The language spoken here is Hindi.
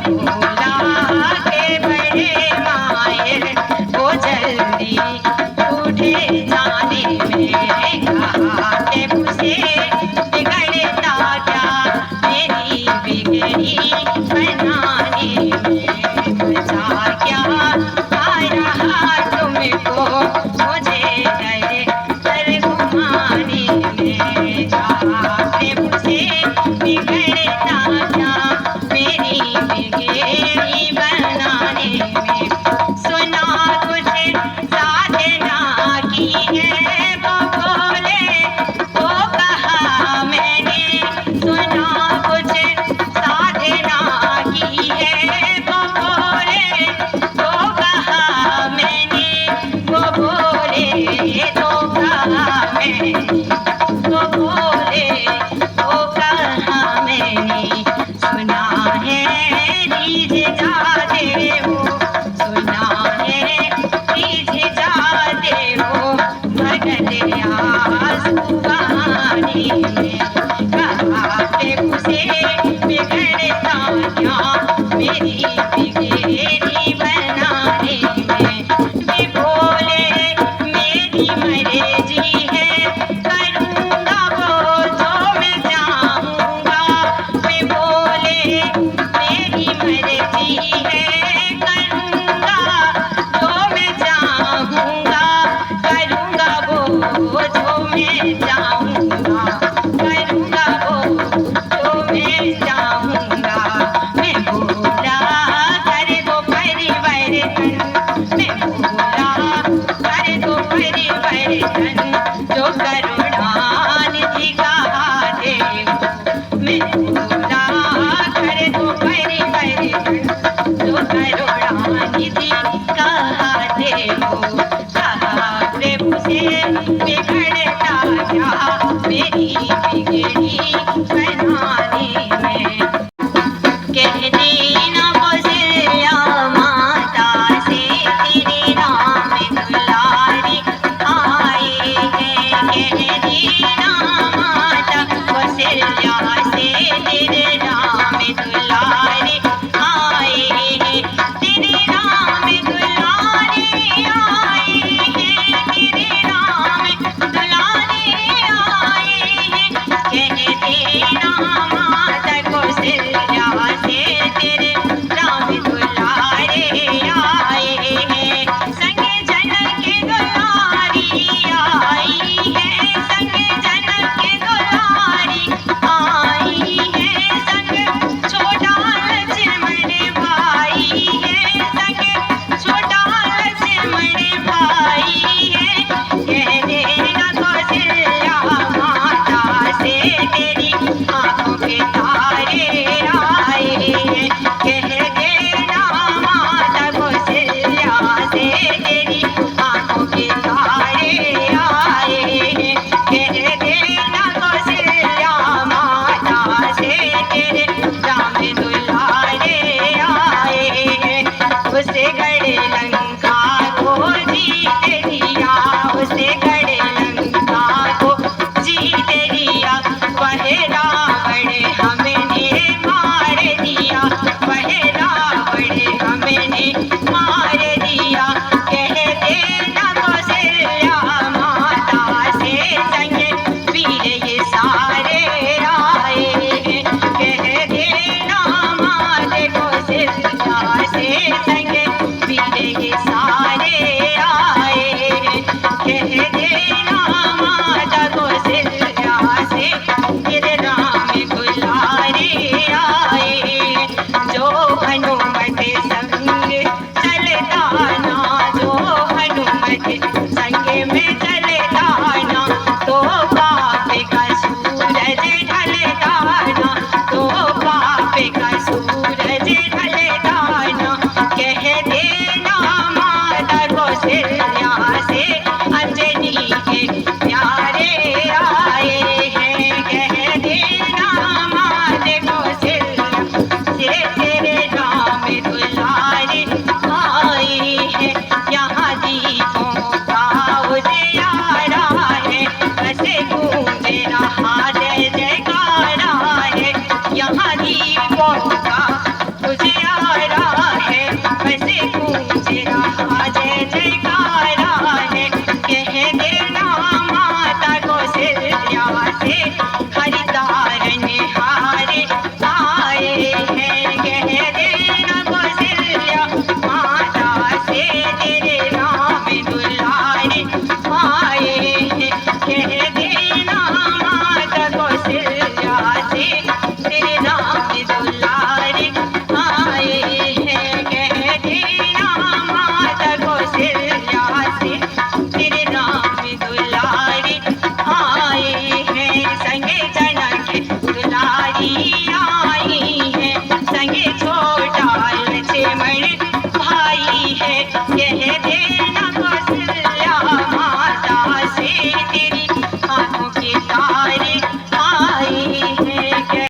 भोला के बड़े माँ निधि कहा देवो कहा प्रभु से बिगड़ता क्या मेरी बिगड़ी बनाने में। कह देना कौशल्या माता से तेरे राम दुलारी आए हैं। कह देना माता कौशल्या से तेरे राम दुलारे आए हैं। तेरे राम दुलारे आए हैं। तेरे राम दुलारे आए हैं। कह देना माता कौशल्या से तेरे राम दुलारे आए हैं। संगे जनक के दुलारी आई है। संगे जनक के दुलारी आई है। संग छोटा लक्ष्मण भाई है। संग छोटा लक्ष्मण भाई है। कह देना कौशल्या माता से तेरी आंखों के तारे आए हैं। कह देना माता कौशल्या से तेरी आंखों के तारे आए हैं। कह देना कौशल्या माता से तेरे राम दुलारे आए हैं। उसे गढ़े लंका को जीत दिया। उसे गढ़े लंका को जीत दिया। वह रावण हमने मार दिया। वह रावण हमने मार दिया। कह देना कौशल्या माता से संगे वीर ये सारे आए हैं। कह देना माता कौशल्या से संगे वीर ये सारे आए हैं। कह देना माता कौशल्या से तेरे राम दुलारे आए हैं। जो हनुमत संग चलता ना। जो हनुमत संग में चलता ना। तो पाप का सूरज ढलता ना। तो पाप का सूरज ढलता ना। कह दे